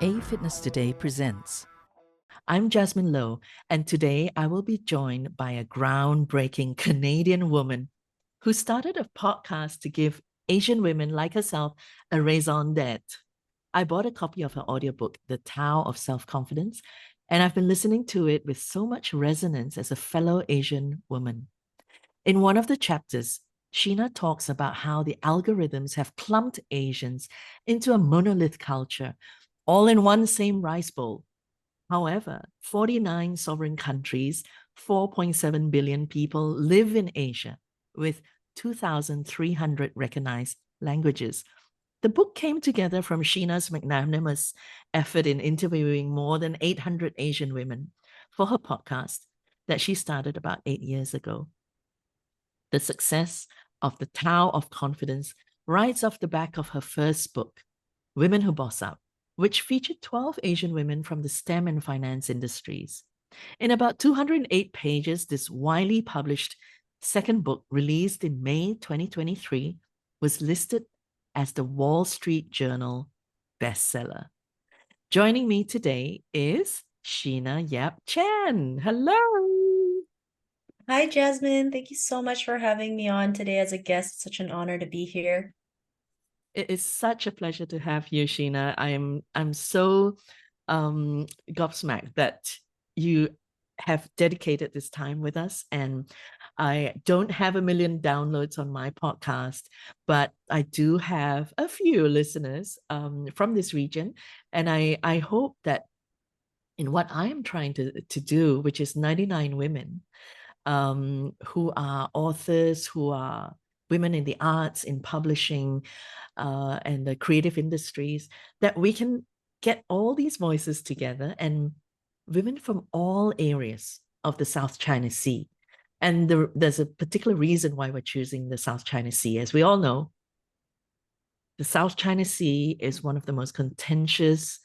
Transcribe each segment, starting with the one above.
A Fitness Today presents. I'm Jasmine Lowe, and today I will be joined by a groundbreaking Canadian woman who started a podcast to give Asian women like herself a raison d'etre. I bought a copy of her audiobook, The Tao of Self-Confidence, and I've been listening to it with so much resonance as a fellow Asian woman. In one of the chapters, Sheena talks about how the algorithms have clumped Asians into a monolith culture, all in one same rice bowl. However, 49 sovereign countries, 4.7 billion people live in Asia with 2,300 recognized languages. The book came together from Sheena's magnanimous effort in interviewing more than 800 Asian women for her podcast that she started about 8 years ago. The success of the Tao of Confidence rides off the back of her first book, Women Who Boss Up, which featured 12 Asian women from the STEM and finance industries. In about 208 pages, this Wiley published second book, released in May 2023, was listed as the Wall Street Journal bestseller. Joining me today is Sheena Yap Chan. Hello. Hi, Jasmine. Thank you so much for having me on today as a guest. Such an honor to be here. It is such a pleasure to have you, Sheena. I'm so gobsmacked that you have dedicated this time with us. And I don't have a million downloads on my podcast, but I do have a few listeners from this region. And I hope that in what I am trying to do, which is 99 women who are authors, who are women in the arts, in publishing, and the creative industries, that we can get all these voices together and women from all areas of the South China Sea. And there's a particular reason why we're choosing the South China Sea. As we all know, the South China Sea is one of the most contentious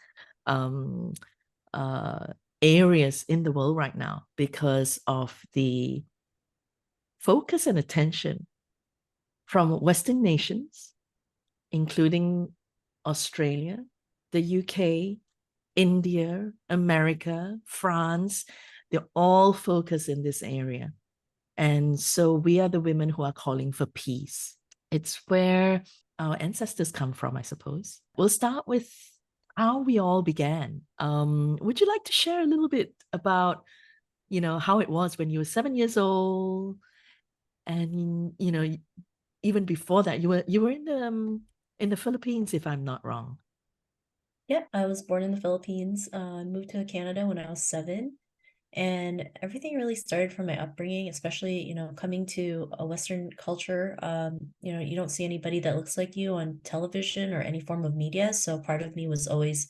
um, uh, areas in the world right now because of the focus and attention from Western nations, including Australia, the UK, India, America, France. They're all focused in this area. And so we are the women who are calling for peace. It's where our ancestors come from, I suppose. We'll start with how we all began. Would you like to share a little bit about, how it was when you were 7 years old? And, even before that, you were in the Philippines, if I'm not wrong. Yep, I was born in the Philippines, moved to Canada when I was 7. And everything really started from my upbringing, especially, coming to a Western culture. You don't see anybody that looks like you on television or any form of media. So part of me was always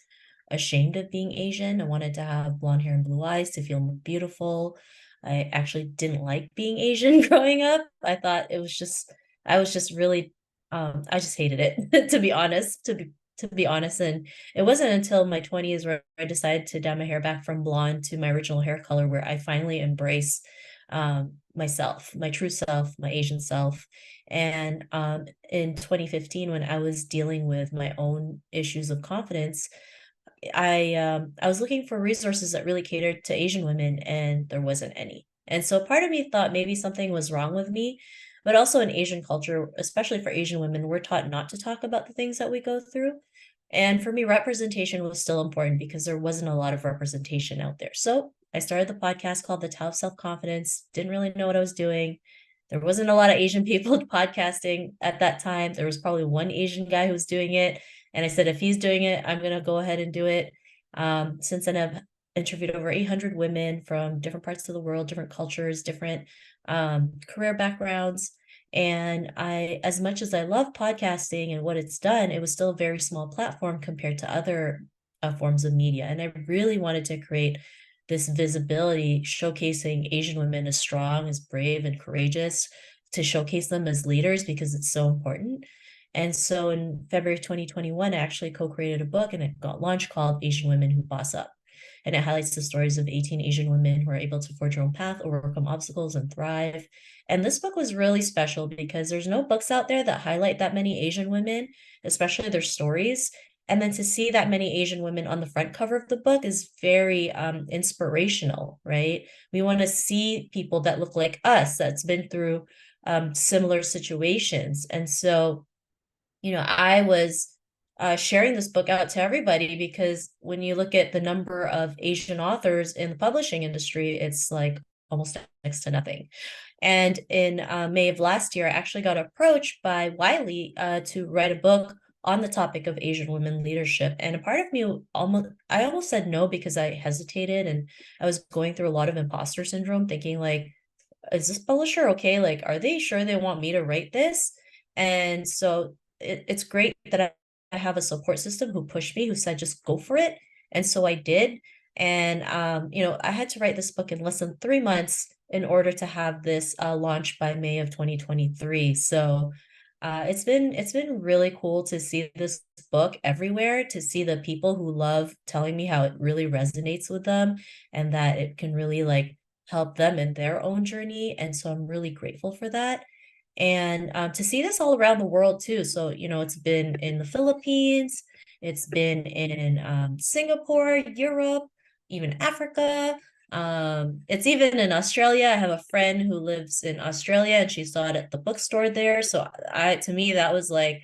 ashamed of being Asian. I wanted to have blonde hair and blue eyes to feel more beautiful. I actually didn't like being Asian growing up. I was just really, I just hated it, to be honest. And it wasn't until my 20s where I decided to dye my hair back from blonde to my original hair color where I finally embrace myself, my true self, my Asian self. And in 2015, when I was dealing with my own issues of confidence, I was looking for resources that really catered to Asian women, and there wasn't any. And so part of me thought maybe something was wrong with me, but also in Asian culture, especially for Asian women, we're taught not to talk about the things that we go through. And for me, representation was still important because there wasn't a lot of representation out there. So I started the podcast called The Tao of Self-Confidence. Didn't really know what I was doing. There wasn't a lot of Asian people podcasting at that time. There was probably one Asian guy who was doing it. And I said, if he's doing it, I'm going to go ahead and do it. Since then, I've interviewed over 800 women from different parts of the world, different cultures, different career backgrounds. And as much as I love podcasting and what it's done, it was still a very small platform compared to other forms of media. And I really wanted to create this visibility, showcasing Asian women as strong, as brave, and courageous, to showcase them as leaders because it's so important. And so in February 2021, I actually co-created a book and it got launched called Asian Women Who Boss Up. And it highlights the stories of 18 Asian women who are able to forge their own path, overcome obstacles, and thrive. And this book was really special because there's no books out there that highlight that many Asian women, especially their stories. And then to see that many Asian women on the front cover of the book is very inspirational, right? We want to see people that look like us, that's been through similar situations. And so, I was sharing this book out to everybody because when you look at the number of Asian authors in the publishing industry, it's like almost next to nothing. And in May of last year, I actually got approached by Wiley to write a book on the topic of Asian women leadership. And a part of me I almost said no because I hesitated and I was going through a lot of imposter syndrome, thinking like, is this publisher okay? Like, are they sure they want me to write this? And so it's great that I have a support system who pushed me, who said, just go for it. And so I did. And, I had to write this book in less than 3 months in order to have this launched by May of 2023. So it's been really cool to see this book everywhere, to see the people who love telling me how it really resonates with them and that it can really like help them in their own journey. And so I'm really grateful for that. And to see this all around the world too. So, it's been in the Philippines, it's been in Singapore, Europe, even Africa. It's even in Australia. I have a friend who lives in Australia and she saw it at the bookstore there. So to me, that was like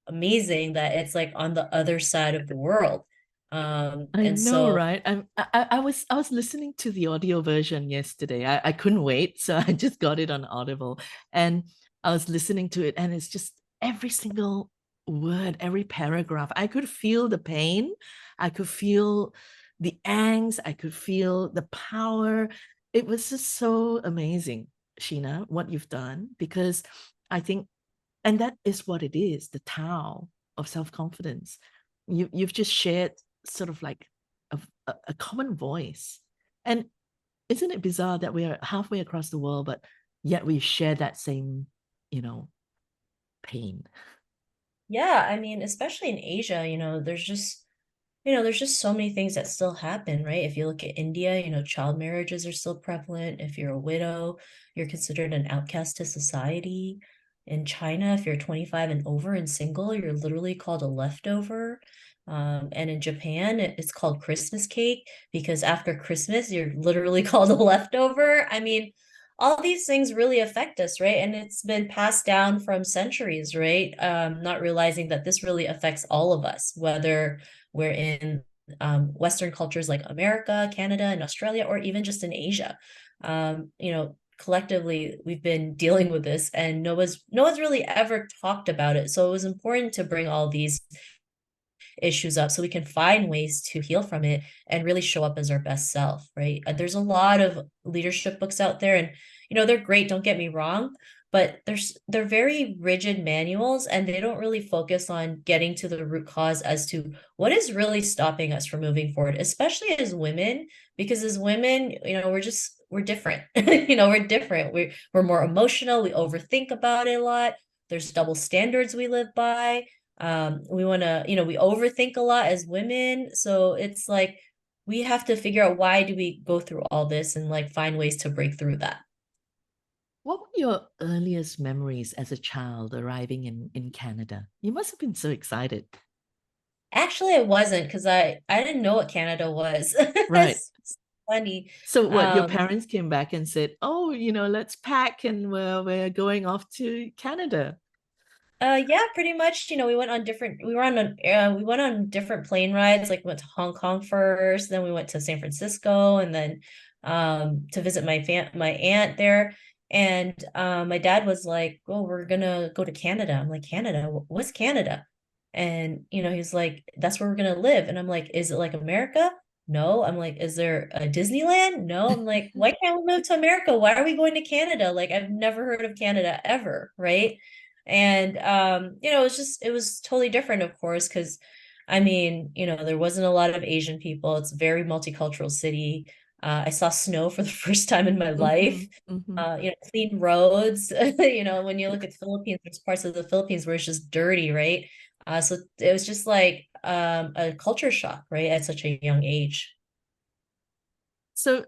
amazing that it's like on the other side of the world. I And know, so right? I was listening to the audio version yesterday. I couldn't wait, so I just got it on Audible, and I was listening to it, and it's just every single word, every paragraph. I could feel the pain, I could feel the angst, I could feel the power. It was just so amazing, Sheena, what you've done, because I think, and that is what it is, the Tao of self-confidence. You've just shared sort of like a common voice. And isn't it bizarre that we are halfway across the world, but yet we share that same, you know, pain? yeah, I mean, especially in Asia, there's just so many things that still happen, right? If you look at India, child marriages are still prevalent. If you're a widow, you're considered an outcast to society. In China, if you're 25 and over and single, you're literally called a leftover. And in Japan, it's called Christmas cake because after Christmas, you're literally called a leftover. I mean, all these things really affect us, right? And it's been passed down from centuries, right? Not realizing that this really affects all of us, whether we're in Western cultures like America, Canada, and Australia, or even just in Asia. Collectively, we've been dealing with this, and no one's really ever talked about it. So it was important to bring all these issues up so we can find ways to heal from it and really show up as our best self, right? There's a lot of leadership books out there, and they're great, don't get me wrong, but they're very rigid manuals and they don't really focus on getting to the root cause as to what is really stopping us from moving forward, especially as women, because as women, we're different. We're different. We're more emotional, we overthink about it a lot. There's double standards we live by. We want to, we overthink a lot as women. So it's like we have to figure out, why do we go through all this and like find ways to break through that. What were your earliest memories as a child arriving in Canada? You must have been so excited. Actually, it wasn't because I didn't know what Canada was. Right. It's funny. So what, your Um, parents came back and said, "Oh, let's pack and we're going off to Canada." yeah, pretty much. We went on different plane rides. Like we went to Hong Kong first, then we went to San Francisco, and then to visit my aunt there. And my dad was like, "Oh, we're gonna go to Canada." I'm like, "Canada? What's Canada?" And he's like, "That's where we're gonna live." And I'm like, "Is it like America?" No. I'm like, "Is there a Disneyland?" No. I'm like, "Why can't we move to America? Why are we going to Canada? Like, I've never heard of Canada ever, right?" And it was totally different, of course, because I mean, there wasn't a lot of Asian people. It's a very multicultural city. I saw snow for the first time in my life. Mhm, mhm. Clean roads. When you look at the Philippines, there's parts of the Philippines where it's just dirty, right? So it was just like a culture shock, right, at such a young age. So,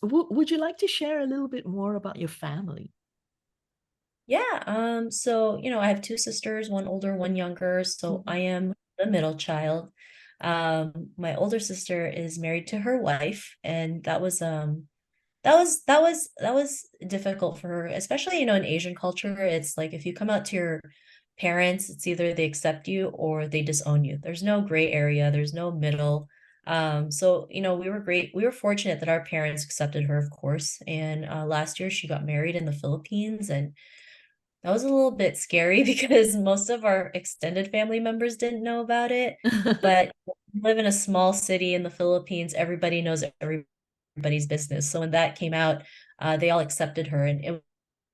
would you like to share a little bit more about your family? Yeah, so, I have two sisters, one older, one younger, so I Mhm. am the middle child. My older sister is married to her wife, and that was difficult for her, especially, in Asian culture. It's like if you come out to your parents, it's either they accept you or they disown you. There's no gray area, there's no middle. So, we were fortunate that our parents accepted her, of course. And last year she got married in the Philippines, and that was a little bit scary because most of our extended family members didn't know about it. But we live in a small city in the Philippines. Everybody knows everybody's business. So when that came out, they all accepted her. And it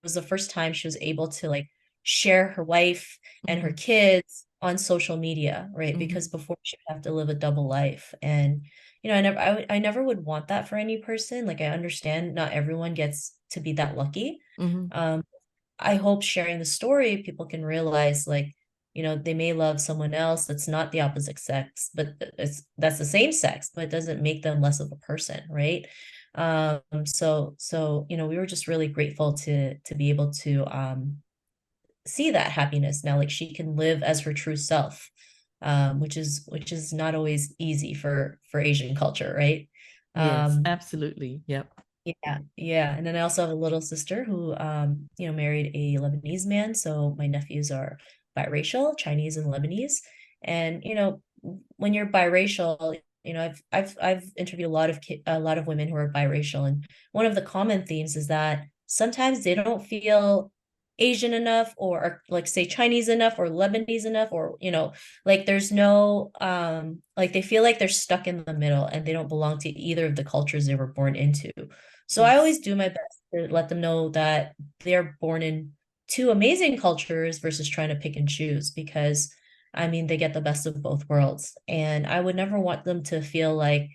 was the first time she was able to like share her wife and her Mhm, kids on social media, right? mhm, Because before she would have to live a double life. And I never would want that for any person. Like I understand not everyone gets to be that lucky. mhm. Um, I hope sharing the story, people can realize like, they may love someone else that's not the opposite sex, but that's the same sex, but it doesn't make them less of a person, right? We were just really grateful to be able to see that happiness now. Like she can live as her true self, which is not always easy for Asian culture, right? Yes, Um, absolutely. Yep. yeah, yeah. And then I also have a little sister who married a Lebanese man. So my nephews are biracial, Chinese and Lebanese. And when you're biracial, I've interviewed a lot of women who are biracial, and one of the common themes is that sometimes they don't feel Asian enough, or like say Chinese enough or Lebanese enough, or like there's no like they feel like they're stuck in the middle and they don't belong to either of the cultures they were born into. So I Yes. always do my best to let them know that they're born in two amazing cultures versus trying to pick and choose, because I mean they get the best of both worlds. And I would never want them to feel like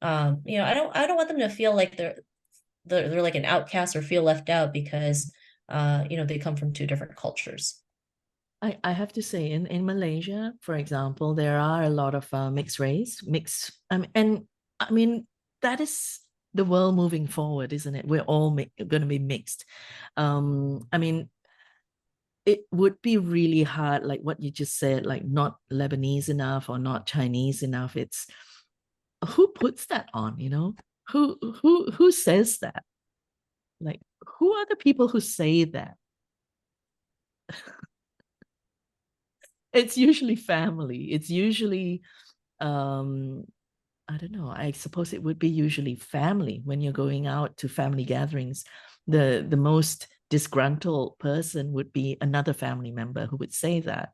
I don't want them to feel like they're like an outcast or feel left out because they come from two different cultures. I have to say, in Malaysia, for example, there are a lot of mixed race, mixed, and I mean, that is the world moving forward, isn't it? We're all going to be mixed. I mean, it would be really hard, like what you just said, like not Lebanese enough or not Chinese enough. It's who puts that on, you know? Who says that? Like, who are the people who say that? It's usually family. It's usually um I don't know. I suppose it would be usually family when you're going out to family gatherings. The most disgruntled person would be another family member who would say that.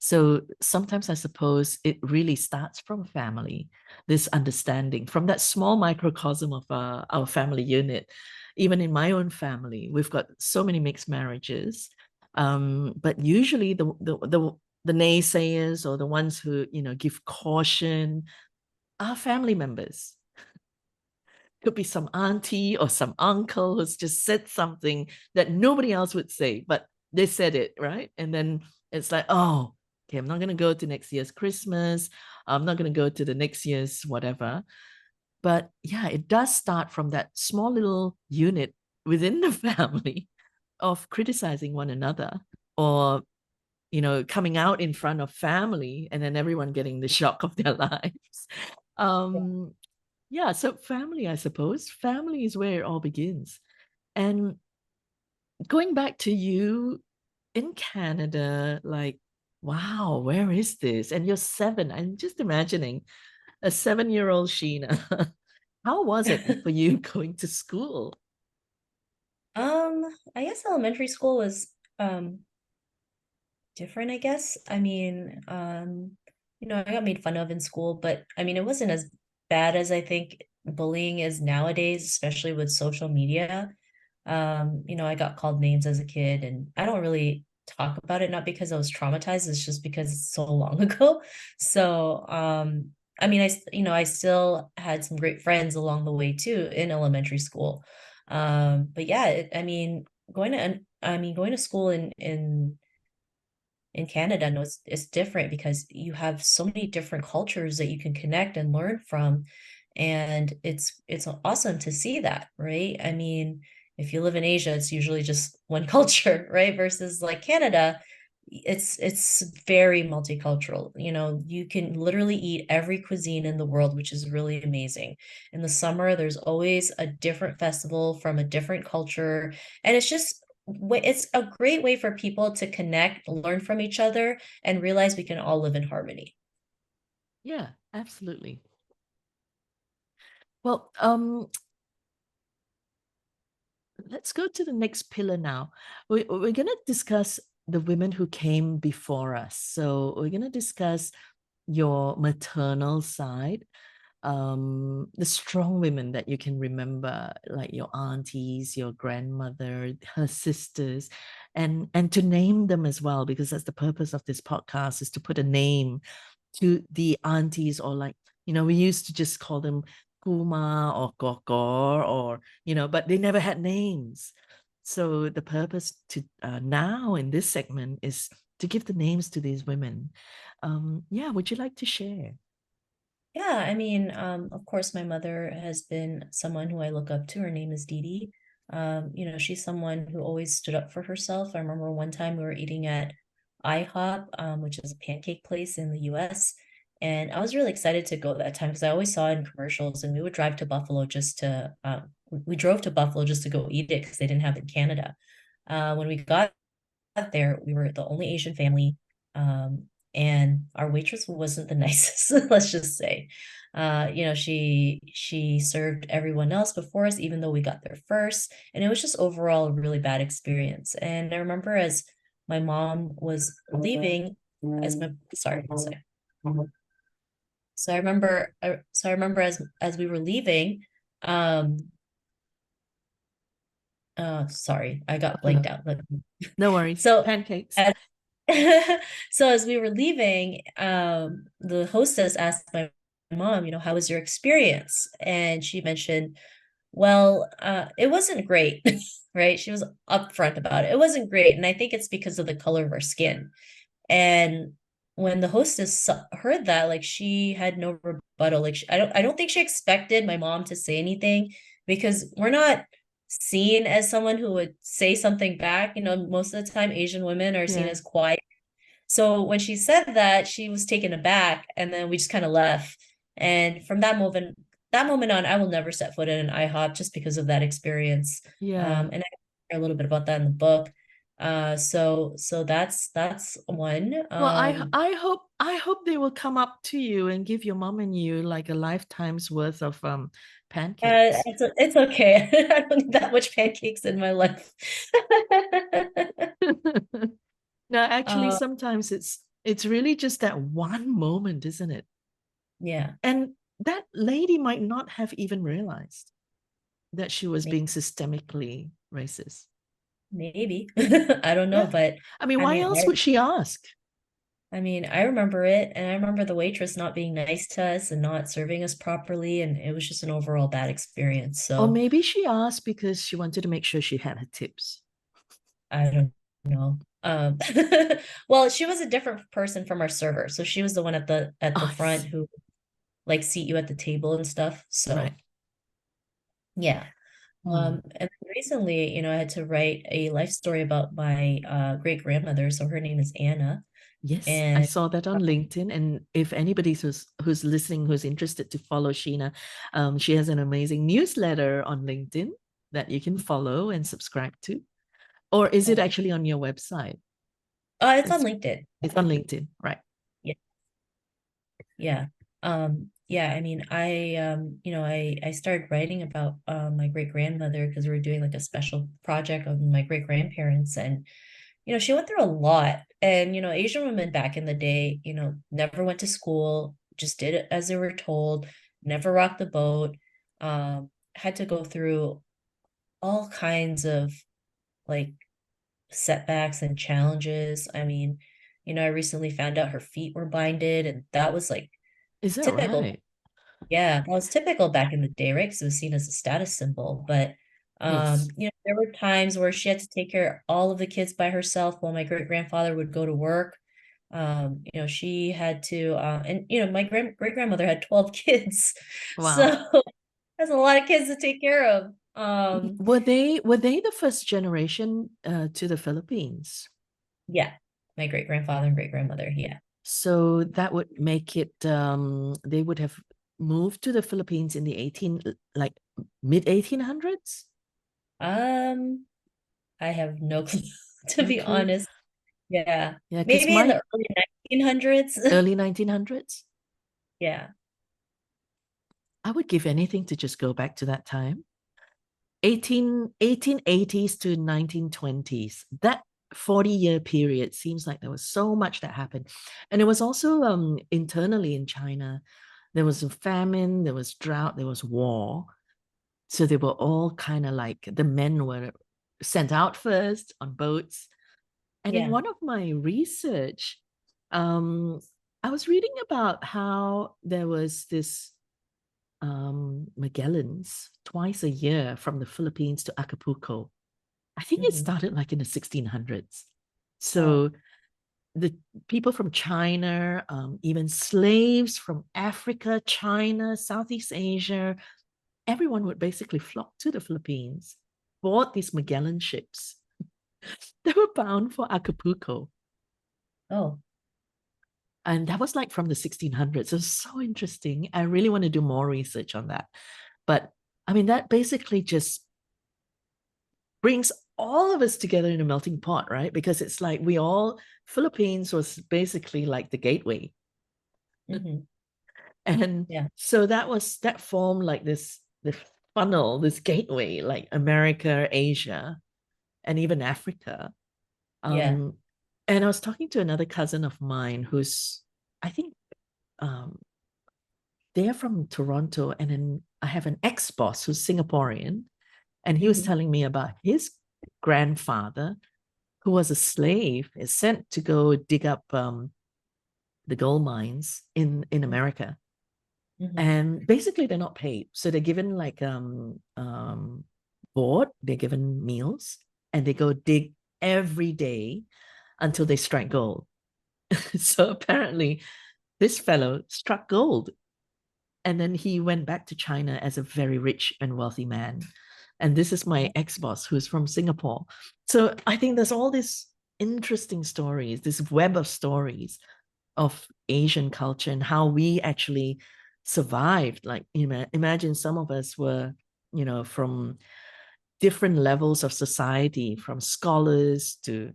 So sometimes I suppose it really starts from family, this understanding from that small microcosm of our family unit. Even in my own family, we've got so many mixed marriages. But usually the naysayers or the ones who give caution are family members. Could be some auntie or some uncle who's just said something that nobody else would say, but they said it, right? And then it's like, oh, okay, I'm not going to go to next year's Christmas. I'm not going to go to the next year's whatever. But yeah, it does start from that small little unit within the family of criticizing one another or coming out in front of family and then everyone getting the shock of their lives. Um, yeah, so family, I suppose. Family is where it all begins. And going back to you in Canada, like, wow, where is this? And you're 7. I'm just imagining a 7-year-old Sheena. How was it for you going to school? I guess elementary school was different, I guess. I mean, I got made fun of in school, but I mean, it wasn't as bad as I think bullying is nowadays, especially with social media. I got called names as a kid, and I don't really talk about it, not because I was traumatized, it's just because it's so long ago. So, I mean, I still had some great friends along the way too in elementary school. But yeah, I mean, going to school in Canada, no, it's different because you have so many different cultures that you can connect and learn from. And it's awesome to see that, right? I mean, if you live in Asia, it's usually just one culture, right? Versus like Canada, it's very multicultural. You know, you can literally eat every cuisine in the world, which is really amazing. In the summer, there's always a different festival from a different culture, and it's a great way for people to connect, learn from each other, and realize we can all live in harmony. Yeah, absolutely. Well, let's go to the next pillar now. We're going to discuss the women who came before us. So we're going to discuss your maternal side, the strong women that you can remember, like your aunties, your grandmother, her sisters, and to name them as well, because that's the purpose of this podcast, is to put a name to the aunties, or like, we used to just call them Kuma or Gokor, or, but they never had names. So the purpose to now in this segment is to give the names to these women. Yeah, would you like to share? Yeah, I mean, of course, my mother has been someone who I look up to. Her name is Dee Dee. You know, she's someone who always stood up for herself. I remember one time we were eating at IHOP, which is a pancake place in the US. And I was really excited to go that time because I always saw it in commercials, and we would drive to Buffalo just to, we drove to Buffalo just to go eat it because they didn't have it in Canada. When we got there, we were the only Asian family. And our waitress wasn't the nicest, let's just say. You know, she served everyone else before us, even though we got there first. And it was just overall a really bad experience. And I remember as my mom was leaving, as my sorry, one sec. So I remember as we were leaving, um, sorry, I got blanked out. No worries. So Pancakes. as so as we were leaving, the hostess asked my mom, you know, how was your experience? And she mentioned, well, it wasn't great, right? She was upfront about it. It wasn't great. And I think it's because of the color of our skin. And when the hostess heard that, like she had no rebuttal. Like I don't think she expected my mom to say anything because we're not seen as someone who would say something back. You know, most of the time Asian women are seen Yeah. as quiet. So when she said that, she was taken aback, and then we just kind of left. And from that moment on, I will never set foot in an IHOP just because of that experience. Yeah. And I share a little bit about that in the book. So that's one. Well, I hope they will come up to you and give your mom and you like a lifetime's worth of pancakes. It's okay. I don't need that much pancakes in my life. No, actually, uh, sometimes it's really just that one moment, isn't it? yeah, And that lady might not have even realized that she was maybe, being systemically racist. maybe. I don't know, Yeah. but I mean, I why mean, else would she ask? I remember it, and I remember the waitress not being nice to us and not serving us properly, and it was just an overall bad experience. Or So maybe she asked because she wanted to make sure she had her tips. I don't know. Well, she was a different person from our server, so she was the one at the Oh, front who like seat you at the table and stuff. right. So yeah. Hmm. And recently, you know, I had to write a life story about my great grandmother. So her name is Anna, Yes, I and saw that on LinkedIn. And if anybody who's listening who's interested to follow Sheena, she has an amazing newsletter on LinkedIn that you can follow and subscribe to. Or is it oh, actually on your website? it's on It's LinkedIn. it's on LinkedIn, right? Yeah, yeah. Yeah, I mean, you know, I started writing about my great grandmother because we were doing like a special project on my great grandparents, and you know, she went through a lot. And, you know, Asian women back in the day, you know, never went to school, just did it as they were told, never rocked the boat, had to go through all kinds of like setbacks and challenges. I mean, you know, I recently found out her feet were binded, and that was like Is that typical. right? Yeah, that was typical back in the day, right? Because it was seen as a status symbol. But Yes. you know, there were times where she had to take care of all of the kids by herself while my great grandfather would go to work. You know, she had to, and you know, my great grandmother had 12 kids, so Wow. that's a lot of kids to take care of. Um, Were they the first generation to the Philippines? yeah, my great grandfather and great grandmother. Yeah. So that would make it they would have moved to the Philippines in the 18 like mid 1800s. Um, I have no clue, to No be clue. honest. Yeah, Yeah, because maybe in my the early 1900s. early 1900s, Yeah. I would give anything to just go back to that time. 1880s to 1920s. That 40-year period seems like there was so much that happened. And it was also internally in China. There was a famine, there was drought, there was war. So they were all kind of like the men were sent out first on boats. And in Yeah. one of my research, um, I was reading about how there was this Magellans twice a year from the Philippines to Acapulco. I think it Hmm. started like in the 1600s. Oh, So the people from China, even slaves from Africa, China, Southeast Asia, everyone would basically flock to the Philippines, board these Magellan ships. They were bound for Acapulco. oh, And that was like from the 1600s. It was so interesting. I really want to do more research on that. But I mean, that basically just brings all of us together in a melting pot, right? Because it's like Philippines was basically like the gateway. hmm. And Yeah. so that formed like this funnel, this gateway, like America, Asia, and even Africa. Yeah. Um, and I was talking to another cousin of mine who's, I think, um, they're from Toronto, and then I have an ex-boss who's Singaporean, and he was Hmm. telling me about his grandfather who was a slave is sent to go dig up the gold mines in America, Hmm. and basically they're not paid, so they're given like board, they're given meals, and they go dig every day until they strike gold. So apparently this fellow struck gold, and then he went back to China as a very rich and wealthy man. And this is my ex-boss who's from Singapore. So I think there's all these interesting stories, this web of stories of Asian culture and how we actually survived. Like, imagine some of us were, from different levels of society, from scholars to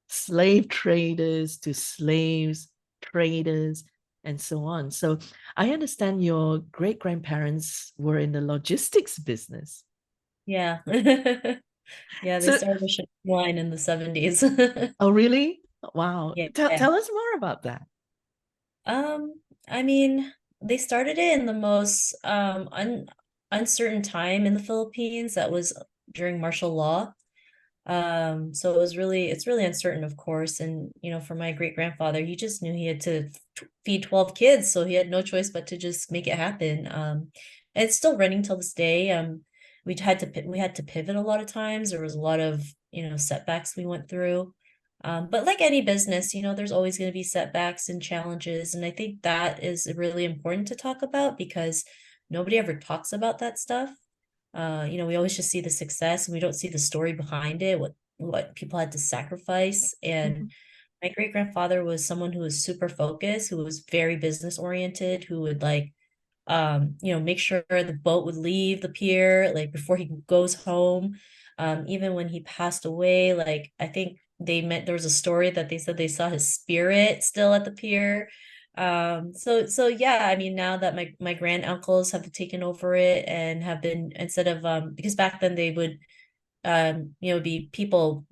slave traders to slaves, traders, and so on. So I understand your great grandparents were in the logistics business. Yeah. Yeah, they So, started the shipping line in the 70s. oh, really? Wow. Tell, Yeah. tell us more about that. I mean, they started it in the most uncertain time in the Philippines. That was during martial law. So it's really uncertain, of course. And, for my great grandfather, he just knew he had to feed 12 kids, so he had no choice but to just make it happen. And it's still running till this day. We had to pivot a lot of times. There was a lot of, setbacks we went through. But like any business, there's always going to be setbacks and challenges. And I think that is really important to talk about because nobody ever talks about that stuff. We always just see the success and we don't see the story behind it, what people had to sacrifice. And Mhm. my great grandfather was someone who was super focused, who was very business oriented, who would like make sure the boat would leave the pier like before he goes home. Even when he passed away, like I think there was a story that they said they saw his spirit still at the pier. So yeah, I mean now that my grand uncles have taken over it and have been instead of because back then they would be people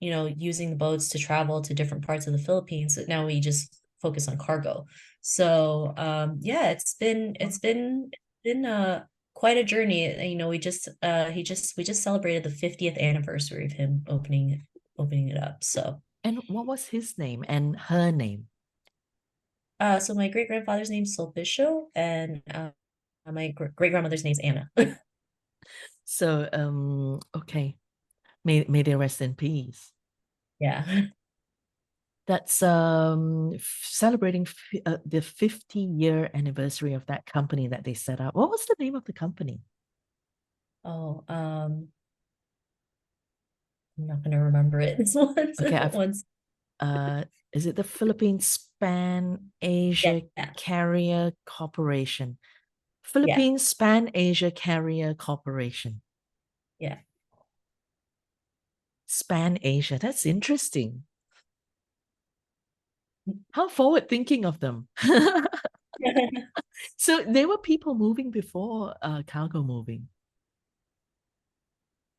using the boats to travel to different parts of the Philippines. Now we just focus on cargo. So yeah, it's been quite a journey. We just celebrated the 50th anniversary of him opening it up. So And what was his name and her name? so my great grandfather's name's Sulpicio and my great grandmother's name's Anna. So, okay. May they rest in peace. Yeah. That's celebrating the 50-year anniversary of that company that they set up. What was the name of the company? Oh, I'm not gonna remember it. This one's Okay, I've once. uh is it the Philippines Span Yeah, Asia yeah, Carrier Corporation? yeah, Philippines Span Asia Carrier Corporation. yeah. Span Asia. That's interesting. How forward thinking of them. So there were people moving before cargo moving.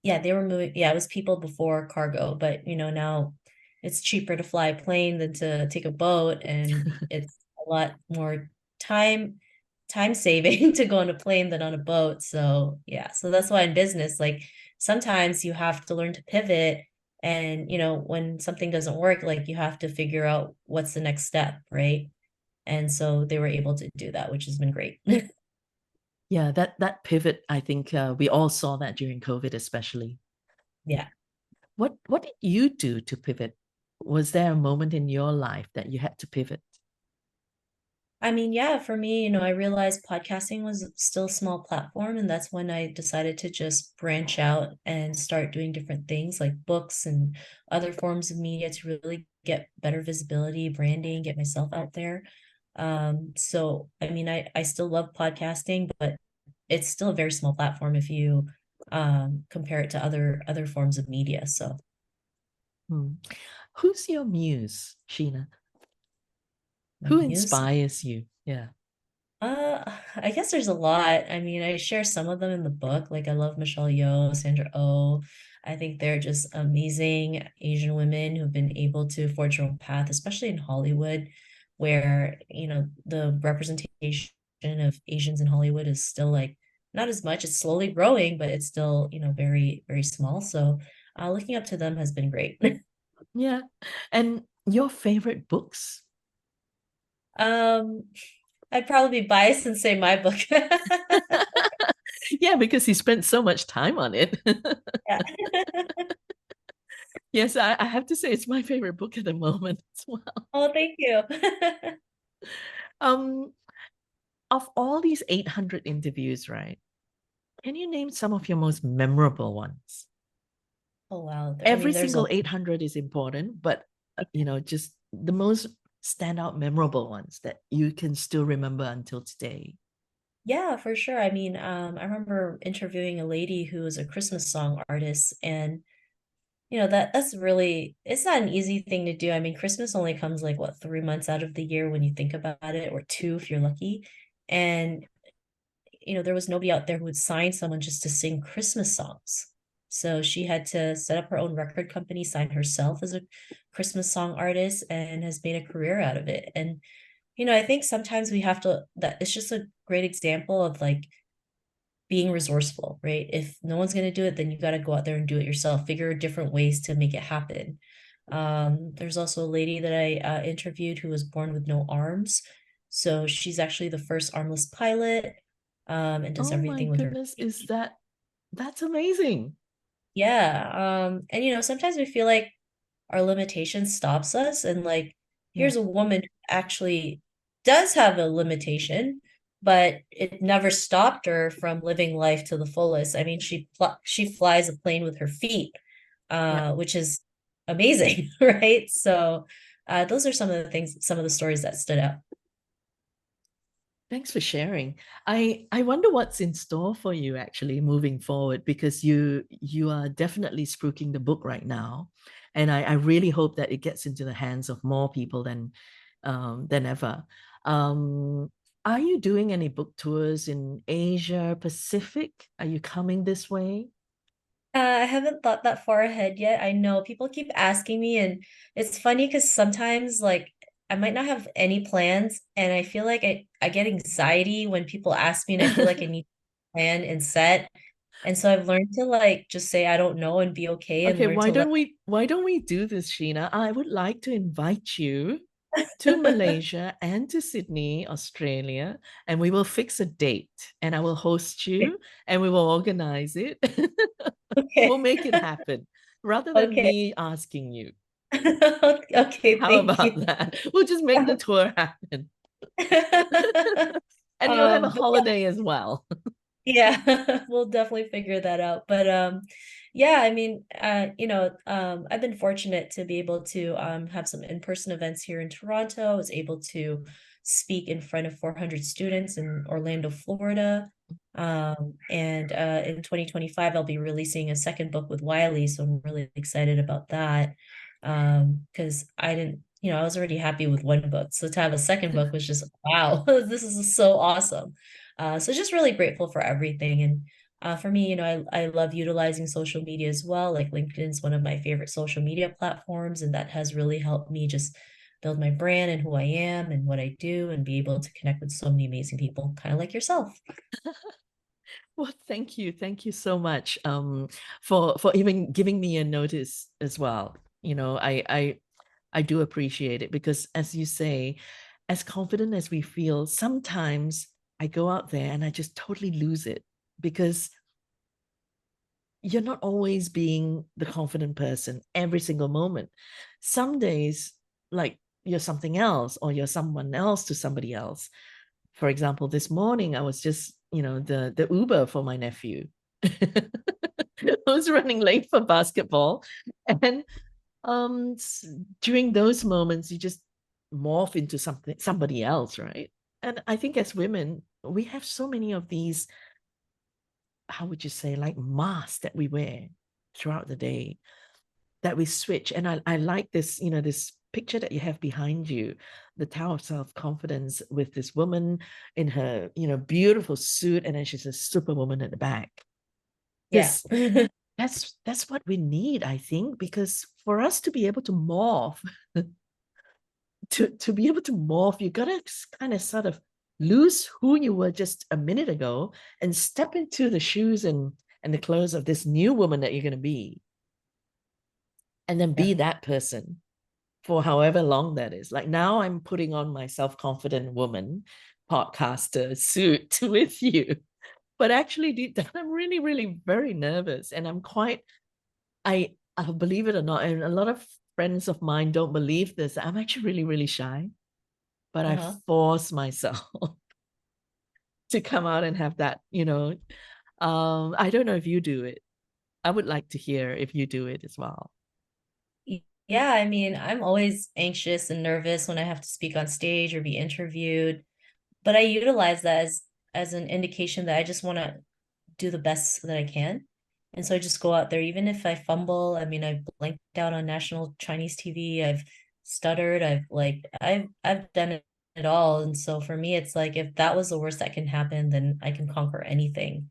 Yeah, they were moving. Yeah, it was people before cargo, but now it's cheaper to fly a plane than to take a boat, and it's a lot more time time saving to go on a plane than on a boat. So yeah, so that's why in business, like sometimes you have to learn to pivot, and when something doesn't work, like you have to figure out what's the next step, right? And so they were able to do that, which has been great. Yeah, that pivot, I think we all saw that during COVID, especially. Yeah. What did you do to pivot? Was there a moment in your life that you had to pivot? I mean, yeah, for me, I realized podcasting was still a small platform, and that's when I decided to just branch out and start doing different things like books and other forms of media to really get better visibility, branding, get myself out there. So I mean, I still love podcasting, but it's still a very small platform if you compare it to other forms of media. So Hmm. Who's your muse, Sheena? my Who muse. inspires you? Yeah. I guess there's a lot. I mean, I share some of them in the book. Like I love Michelle Yeoh, Sandra Oh. I think they're just amazing Asian women who've been able to forge their own path, especially in Hollywood, where, the representation of Asians in Hollywood is still like not as much. It's slowly growing, but it's still, very, very small. So looking up to them has been great. Yeah. And your favorite books? Um, I'd probably be biased and say my book. Yeah, because you spent so much time on it. Yeah. Yes, I have to say it's my favorite book at the moment as well. Oh, thank you. Um, of all these 800 interviews, right? Can you name some of your most memorable ones? Oh, wow. I Every mean, there's a single 800 is important, but just the most standout memorable ones that you can still remember until today. yeah, for sure. I mean, I remember interviewing a lady who was a Christmas song artist, and that's really it's not an easy thing to do. I mean, Christmas only comes like what, 3 months out of the year when you think about it, or two if you're lucky. And there was nobody out there who would sign someone just to sing Christmas songs. So she had to set up her own record company, sign herself as a Christmas song artist, and has made a career out of it. And I think sometimes we have to, that it's just a great example of like being resourceful, right? If no one's going to do it, then you got to go out there and do it yourself, figure different ways to make it happen. There's also a lady that I interviewed who was born with no arms. So she's actually the first armless pilot, and does Oh my everything with her goodness, feet. that's amazing. Yeah. And sometimes we feel like our limitation stops us. And like, Yeah, here's a woman who actually does have a limitation, but it never stopped her from living life to the fullest. I mean, she flies a plane with her feet, yeah. which is amazing, right? So those are some of the things, some of the stories that stood out. Thanks for sharing. I wonder what's in store for you actually moving forward because you are definitely spruiking the book right now, and I really hope that it gets into the hands of more people than ever. Um, are you doing any book tours in Asia Pacific? Are you coming this way? I haven't thought that far ahead yet. I know people keep asking me, and it's funny because sometimes, like, I might not have any plans, and I feel like I get anxiety when people ask me, and I feel like I need to plan and set. And so I've learned to like just say I don't know and be okay and Okay, learn to let. why don't we do this, Sheena? I would like to invite you to Malaysia and to Sydney, Australia, and we will fix a date and I will host you and we will organize it. We'll Okay. make it happen rather than Okay. me asking you. Okay, How thank you. about that? We'll just make the tour happen. And you'll have a But yeah, holiday as well. Yeah, we'll definitely figure that out. But yeah, I mean, I've been fortunate to be able to have some in-person events here in Toronto. I was able to speak in front of 400 students in Orlando, Florida. And in 2025, I'll be releasing a second book with Wiley, so I'm really excited about that. Because I didn't, I was already happy with one book. So to have a second book was just, wow, this is so awesome. So just really grateful for everything. And for me, I love utilizing social media as well. Like LinkedIn is one of my favorite social media platforms, and that has really helped me just build my brand and who I am and what I do and be able to connect with so many amazing people, kind of like yourself. Well, thank you. Thank you so much for even giving me a notice as well. I do appreciate it because as you say, as confident as we feel, sometimes I go out there and I just totally lose it because you're not always being the confident person every single moment. Some days, like you're something else or you're someone else to somebody else. For example, this morning I was just, the Uber for my nephew. I was running late for basketball. And um during those moments you just morph into somebody else, right? And I think as women, we have so many of these, how would you say, like masks that we wear throughout the day that we switch. And I like this, this picture that you have behind you, the Tao of Self-Confidence with this woman in her, beautiful suit, and then she's a superwoman at the back. Yeah. Because that's what we need, I think, because for us to be able to morph, to be able to morph, you gotta kind of sort of lose who you were just a minute ago and step into the shoes and the clothes of this new woman that you're gonna be, and then Yeah. be that person for however long that is. Like now I'm putting on my self-confident woman podcaster suit with you. But actually deep down, I'm really, really very nervous. And I'm quite, I believe it or not, and a lot of friends of mine don't believe this. I'm actually really, really shy, but I Uh-huh. force myself to come out and have that, I don't know if you do it. I would like to hear if you do it as well. Yeah, I mean, I'm always anxious and nervous when I have to speak on stage or be interviewed, but I utilize that as an indication that I just want to do the best that I can. And so I just go out there, even if I fumble. I mean, I blanked out on national Chinese TV. I've stuttered. I've done it all. And so for me, it's like if that was the worst that can happen, then I can conquer anything.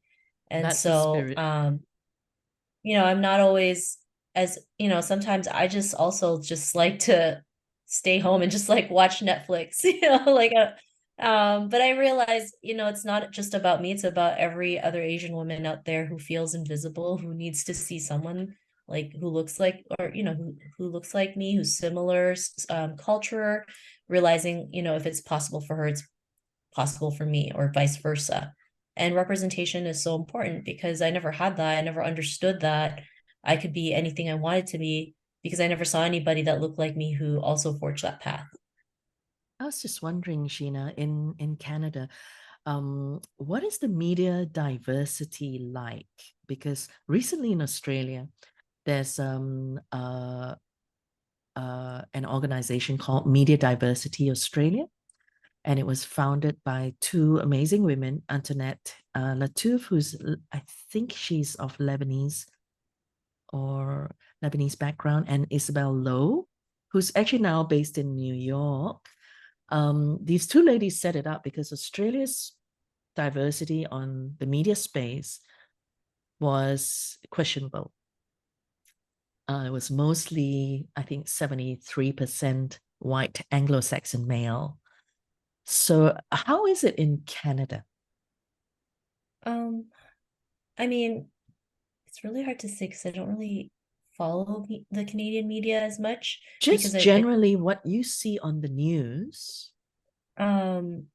And That's the so spirit. I'm not always as, sometimes I just also just like to stay home and just like watch Netflix, but I realize, it's not just about me, it's about every other Asian woman out there who feels invisible, who needs to see someone like who looks like, or, who looks like me, who's similar culture, realizing, if it's possible for her, it's possible for me, or vice versa. And representation is so important because I never had that. I never understood that I could be anything I wanted to be because I never saw anybody that looked like me who also forged that path. I was just wondering, Sheena, in Canada, what is the media diversity like? Because recently in Australia, there's an organization called Media Diversity Australia, and it was founded by two amazing women, Antoinette Latouf, who's, I think she's of Lebanese or Lebanese background, and Isabel Lowe, who's actually now based in New York. These two ladies set it up because Australia's diversity on the media space was questionable. It was mostly, I think, 73% white Anglo-Saxon male. So, how is it in Canada? Um, I mean, it's really hard to say because I don't really follow the Canadian media as much because Just generally what you see on the news. um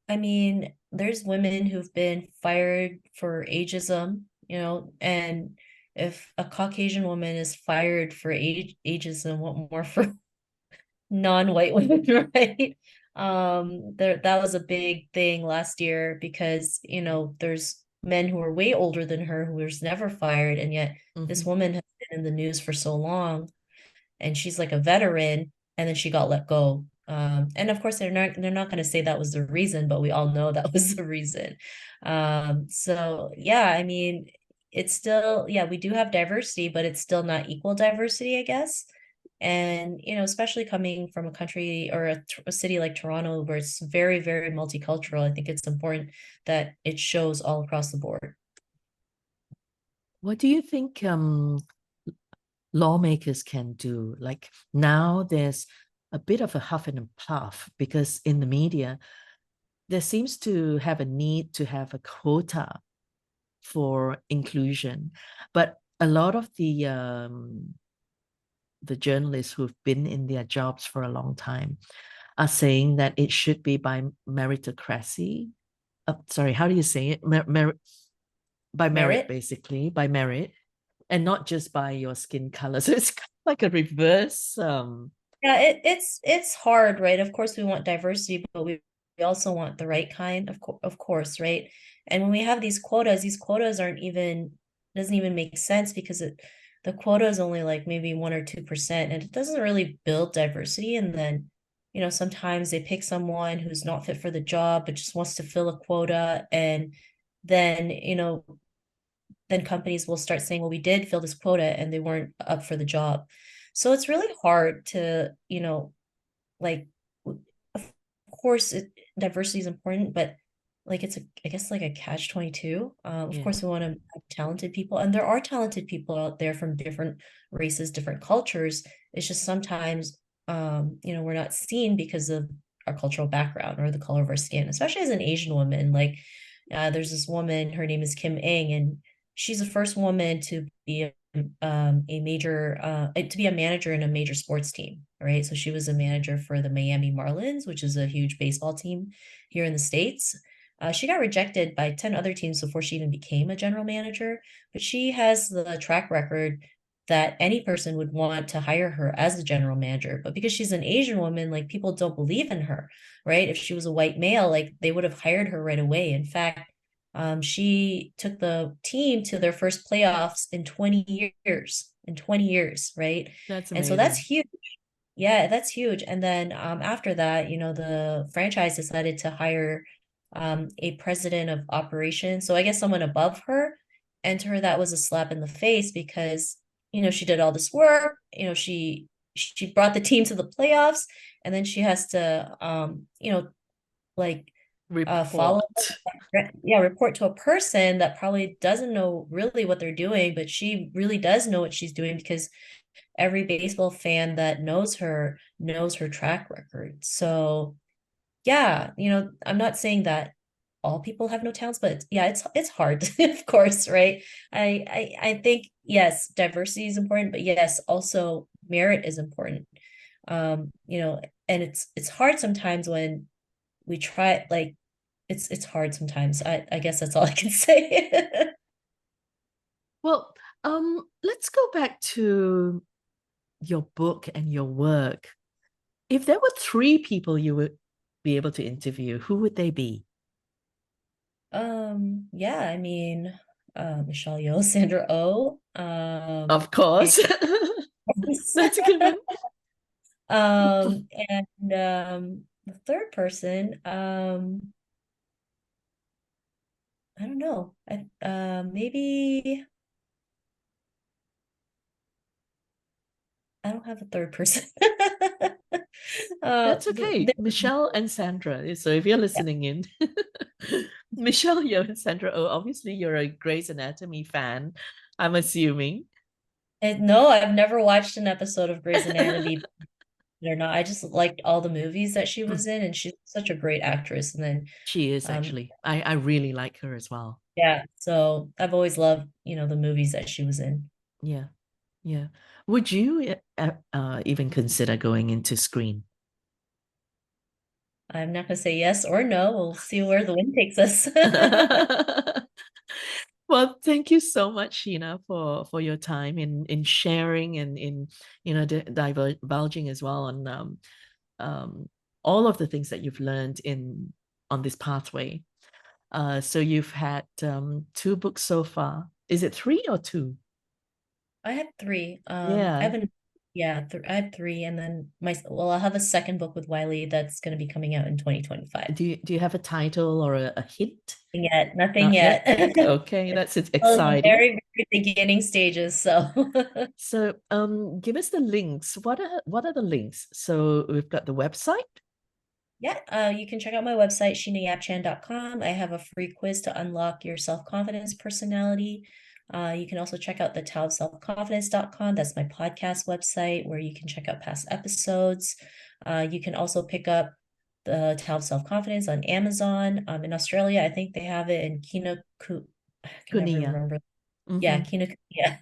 I mean, there's women who've been fired for ageism, and if a Caucasian woman is fired for ageism, what more for non-white women, right? That was a big thing last year because, there's men who are way older than her who was never fired, and yet this Mhm. woman has been in the news for so long, and she's like a veteran, and then she got let go. And of course, they're not going to say that was the reason, but we all know that was the reason. So yeah, I mean, it's still, yeah, we do have diversity, but it's still not equal diversity, I guess. And especially coming from a country or a city like Toronto, where it's very, very multicultural, I think it's important that it shows all across the board. What do you think lawmakers can do? Like now there's a bit of a huff and a puff because in the media, there seems to have a need to have a quota for inclusion. But a lot of the journalists who've been in their jobs for a long time are saying that it should be by meritocracy. Sorry, how do you say it? By merit, Merit. basically, by merit, and not just by your skin color. So it's kind of like a reverse. Yeah, it's hard, right? Of course, we want diversity, but we also want the right kind, of course, right? And when we have these quotas aren't even doesn't even make sense because the quota is only like maybe 1 or 2%, and it doesn't really build diversity. And then, sometimes they pick someone who's not fit for the job, but just wants to fill a quota, and then, then companies will start saying, well, we did fill this quota and they weren't up for the job. So it's really hard to, like, of course, diversity is important, but like I guess like a catch 22. Of Yeah, course, we want to have talented people, and there are talented people out there from different races, different cultures. It's just sometimes, we're not seen because of our cultural background or the color of our skin, especially as an Asian woman. Like, there's this woman, her name is Kim Eng, and she's the first woman to be a major to be a manager in a major sports team, right? So she was a manager for the Miami Marlins, which is a huge baseball team here in the States. She got rejected by 10 other teams before she even became a general manager, but she has the track record that any person would want to hire her as a general manager. But because she's an Asian woman, like, people don't believe in her, right? If she was a white male, like, they would have hired her right away. In fact, she took the team to their first playoffs in 20 years, right? that's And so that's amazing. huge. Yeah, that's huge. And then after that, the franchise decided to hire a president of operations. So I guess someone above her. And to her, that was a slap in the face because, she did all this work, she brought the team to the playoffs, and then she has to like follow Report. yeah, report to a person that probably doesn't know really what they're doing, but she really does know what she's doing because every baseball fan that knows her track record. So yeah, I'm not saying that all people have no talents, but yeah, it's hard, of course, right? I think yes, diversity is important, but yes, also merit is important. And it's hard sometimes when we try, like, it's hard sometimes. I guess that's all I can say. Well, let's go back to your book and your work. If there were three people you would be able to interview, who would they be? Yeah, I mean, Michelle Yeoh, Sandra Oh, Of course. That's a given. and the third person, I don't know. Maybe I don't have a third person. That's But okay. Michelle and Sandra. So if you're listening in, Michelle Yeoh and Sandra Oh, obviously you're a Grey's Anatomy fan, I'm assuming. no, I've never watched an episode of Grey's Anatomy or not. I just liked all the movies that she was in, and she's such a great actress. And then, She is um, actually. I really like her as well. yeah, so I've always loved, the movies that she was in. Yeah. Yeah. Would you even consider going into screen? I'm not gonna say yes or no. We'll see where the wind takes us. Well, thank you so much, Sheena, for your time in sharing and in divulging as well on um all of the things that you've learned in on this pathway. So you've had two books so far. Is it three or two? I have three. I Yeah. haven't, yeah, I have three, and then I'll have a second book with Wiley that's going to be coming out in 2025. Do you have a title or a hint? Nothing yet, nothing Not yet. yet. Okay, that's Well, in the exciting. very, very beginning stages. So So give us the links. What are the links? So we've got the website. yeah, you can check out my website, sheenayapchan.com. I have a free quiz to unlock your self-confidence personality. You can also check out the Tao of Self-Confidence.com. That's my podcast website where you can check out past episodes. You can also pick up the Tao of Self-Confidence on Amazon. In Australia, I think they have it in I can never Kunia. remember. Yeah, Hmm. Yeah,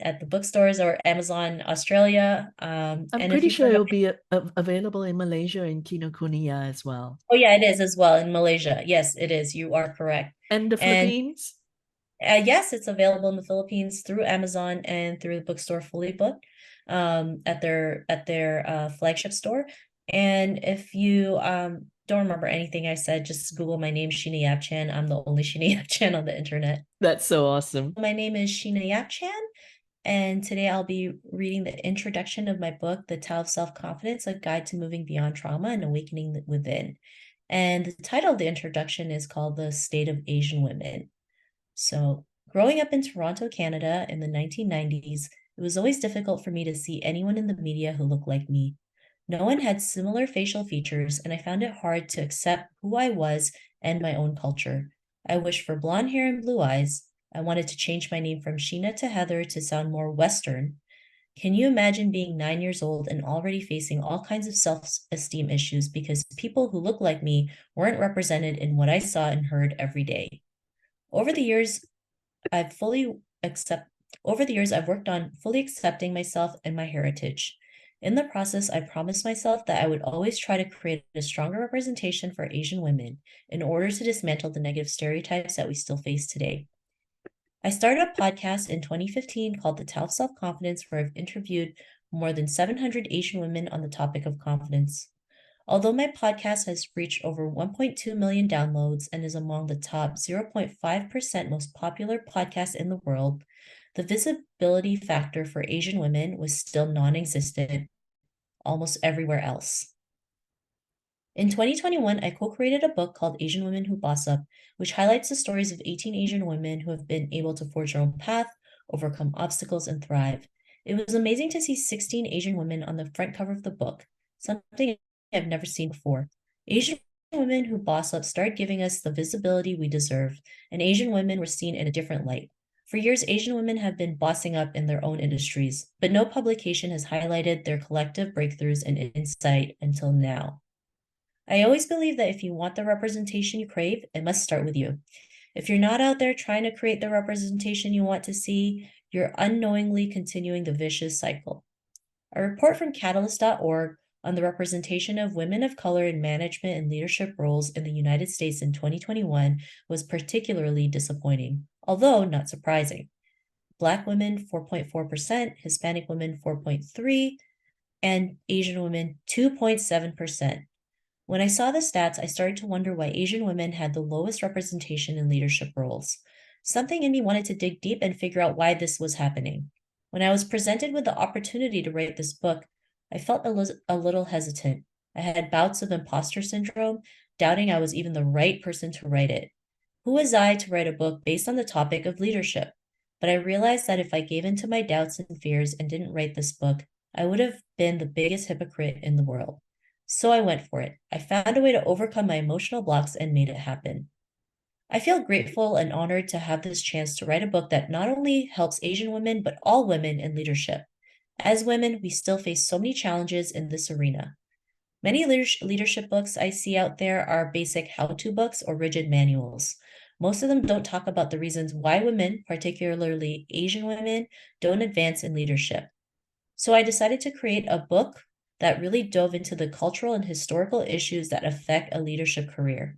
at the bookstores or Amazon Australia. I'm And if pretty you've sure heard of it'll be available in Malaysia and Kinokuniya as well. Oh yeah, it is as well in Malaysia. Yes, it is. You are correct. And the And Philippines? yes, it's available in the Philippines through Amazon and through the bookstore Fully Booked, at their flagship store. And if you don't remember anything I said, just Google my name, Sheena Yapchan. I'm the only Sheena Yapchan on the internet. That's so awesome. My name is Sheena Yapchan, and today I'll be reading the introduction of my book, The Tao of Self-Confidence, A Guide to Moving Beyond Trauma and Awakening Within. And the title of the introduction is called The State of Asian Women. So, growing up in Toronto, Canada in the 1990s, it was always difficult for me to see anyone in the media who looked like me. No one had similar facial features, and I found it hard to accept who I was and my own culture. I wished for blonde hair and blue eyes. I wanted to change my name from Sheena to Heather to sound more Western. Can you imagine being 9 years old and already facing all kinds of self-esteem issues because people who look like me weren't represented in what I saw and heard every day? Over the years, I've fully accept Over the years I've worked on fully accepting myself and my heritage. In the process, I promised myself that I would always try to create a stronger representation for Asian women in order to dismantle the negative stereotypes that we still face today. I started a podcast in 2015 called The Tao of Self-Confidence, where I've interviewed more than 700 Asian women on the topic of confidence. Although my podcast has reached over 1.2 million downloads and is among the top 0.5% most popular podcasts in the world, the visibility factor for Asian women was still non existent almost everywhere else. In 2021, I co created a book called Asian Women Who Boss Up, which highlights the stories of 18 Asian women who have been able to forge their own path, overcome obstacles, and thrive. It was amazing to see 16 Asian women on the front cover of the book, something I've never seen before. Asian women who boss up started giving us the visibility we deserve, and Asian women were seen in a different light. For years, Asian women have been bossing up in their own industries, but no publication has highlighted their collective breakthroughs and insight until now. I always believe that if you want the representation you crave, it must start with you. If you're not out there trying to create the representation you want to see, you're unknowingly continuing the vicious cycle. A report from Catalyst.org on the representation of women of color in management and leadership roles in the United States in 2021 was particularly disappointing, although not surprising. Black women 4.4%, Hispanic women 4.3%, and Asian women 2.7%. When I saw the stats, I started to wonder why Asian women had the lowest representation in leadership roles. Something in me wanted to dig deep and figure out why this was happening. When I was presented with the opportunity to write this book, I felt a little hesitant. I had bouts of imposter syndrome, doubting I was even the right person to write it. Who was I to write a book based on the topic of leadership? But I realized that if I gave in to my doubts and fears and didn't write this book, I would have been the biggest hypocrite in the world. So I went for it. I found a way to overcome my emotional blocks and made it happen. I feel grateful and honored to have this chance to write a book that not only helps Asian women, but all women in leadership. As women, we still face so many challenges in this arena. Many leadership books I see out there are basic how-to books or rigid manuals. Most of them don't talk about the reasons why women, particularly Asian women, don't advance in leadership. So I decided to create a book that really dove into the cultural and historical issues that affect a leadership career.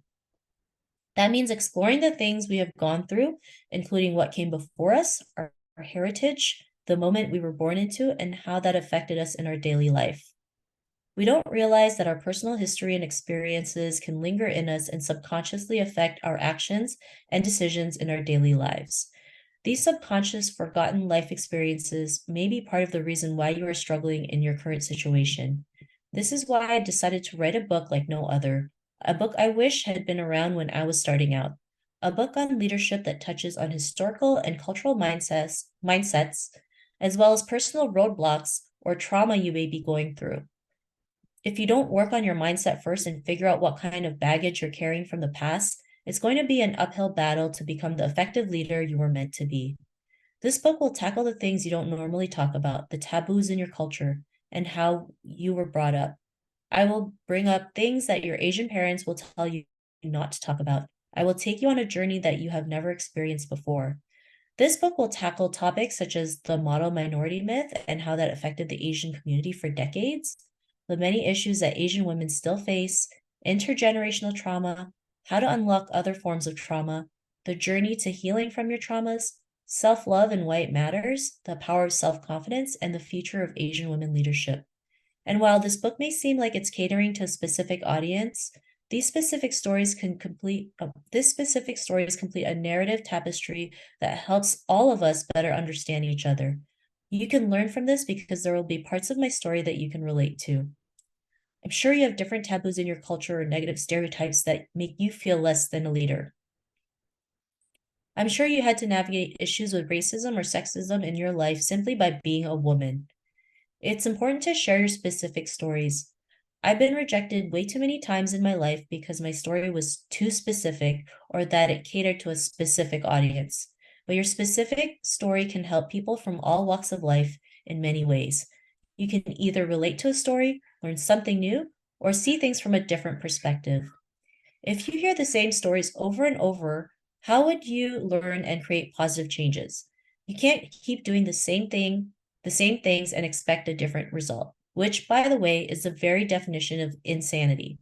That means exploring the things we have gone through, including what came before us, our heritage, the moment we were born into, and how that affected us in our daily life. We don't realize that our personal history and experiences can linger in us and subconsciously affect our actions and decisions in our daily lives. These subconscious, forgotten life experiences may be part of the reason why you are struggling in your current situation. This is why I decided to write a book like no other, a book I wish had been around when I was starting out, a book on leadership that touches on historical and cultural mindsets, as well as personal roadblocks or trauma you may be going through. If you don't work on your mindset first and figure out what kind of baggage you're carrying from the past, it's going to be an uphill battle to become the effective leader you were meant to be. This book will tackle the things you don't normally talk about, the taboos in your culture, and how you were brought up. I will bring up things that your Asian parents will tell you not to talk about. I will take you on a journey that you have never experienced before. This book will tackle topics such as the model minority myth and how that affected the Asian community for decades, the many issues that Asian women still face, intergenerational trauma, how to unlock other forms of trauma, the journey to healing from your traumas, self-love and why it matters, the power of self-confidence, and the future of Asian women leadership. And while this book may seem like it's catering to a specific audience, these specific stories complete a narrative tapestry that helps all of us better understand each other. You can learn from this because there will be parts of my story that you can relate to. I'm sure you have different taboos in your culture or negative stereotypes that make you feel less than a leader. I'm sure you had to navigate issues with racism or sexism in your life simply by being a woman. It's important to share your specific stories. I've been rejected way too many times in my life because my story was too specific or that it catered to a specific audience. But your specific story can help people from all walks of life in many ways. You can either relate to a story, learn something new, or see things from a different perspective. If you hear the same stories over and over, how would you learn and create positive changes? You can't keep doing the same things and expect a different result, which, by the way, is the very definition of insanity.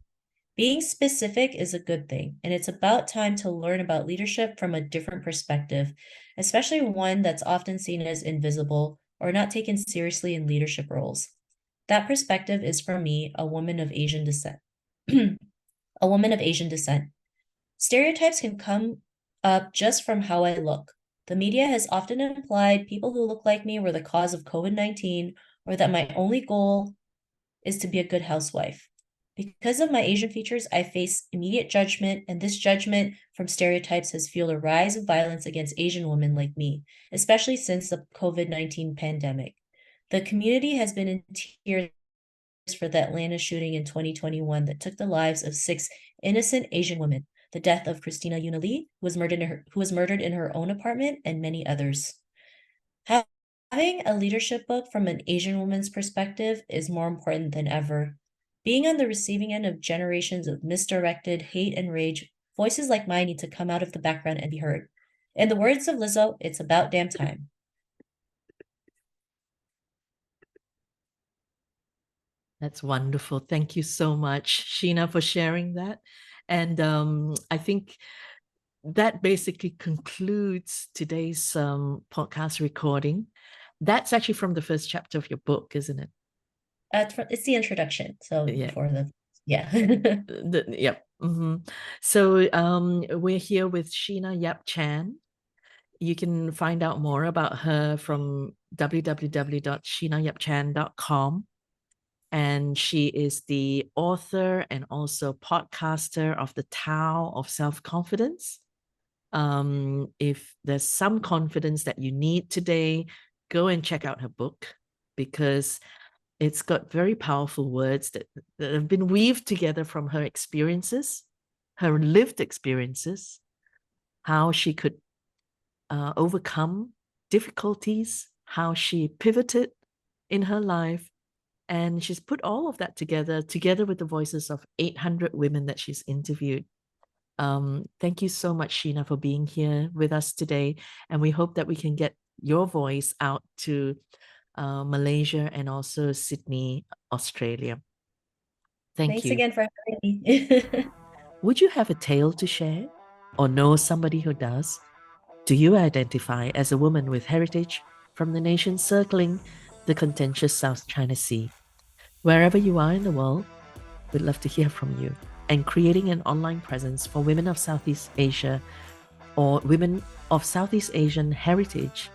Being specific is a good thing, and it's about time to learn about leadership from a different perspective, especially one that's often seen as invisible or not taken seriously in leadership roles. That perspective is for me, a woman of Asian descent. A woman of Asian descent. Stereotypes can come up just from how I look. The media has often implied people who look like me were the cause of COVID-19 or that my only goal is to be a good housewife. Because of my Asian features, I face immediate judgment, and this judgment from stereotypes has fueled a rise of violence against Asian women like me, especially since the COVID-19 pandemic. The community has been in tears for the Atlanta shooting in 2021 that took the lives of 6 innocent Asian women, the death of Christina Yunali, who was murdered in her own apartment, and many others. Having a leadership book from an Asian woman's perspective is more important than ever. Being on the receiving end of generations of misdirected hate and rage, voices like mine need to come out of the background and be heard. In the words of Lizzo, it's about damn time. That's wonderful. Thank you so much, Sheena, for sharing that. And I think that basically concludes today's podcast recording. That's actually from the first chapter of your book, isn't it? It's the introduction. So Yeah. for the, yeah. Yep. So we're here with Sheena Yap Chan. You can find out more about her from www.sheenayapchan.com. And she is the author and also podcaster of the Tao of Self-Confidence. If there's some confidence that you need today, go and check out her book because it's got very powerful words that have been weaved together from her experiences, her lived experiences, how she could overcome difficulties, how she pivoted in her life. And she's put all of that together with the voices of 800 women that she's interviewed. Thank you so much, Sheena, for being here with us today. And we hope that we can get your voice out to Malaysia and also Sydney, Australia. Thank Thanks you. again for having me. Would you have a tale to share or know somebody who does? Do you identify as a woman with heritage from the nation circling the contentious South China Sea? Wherever you are in the world, we'd love to hear from you. And creating an online presence for women of Southeast Asia or women of Southeast Asian heritage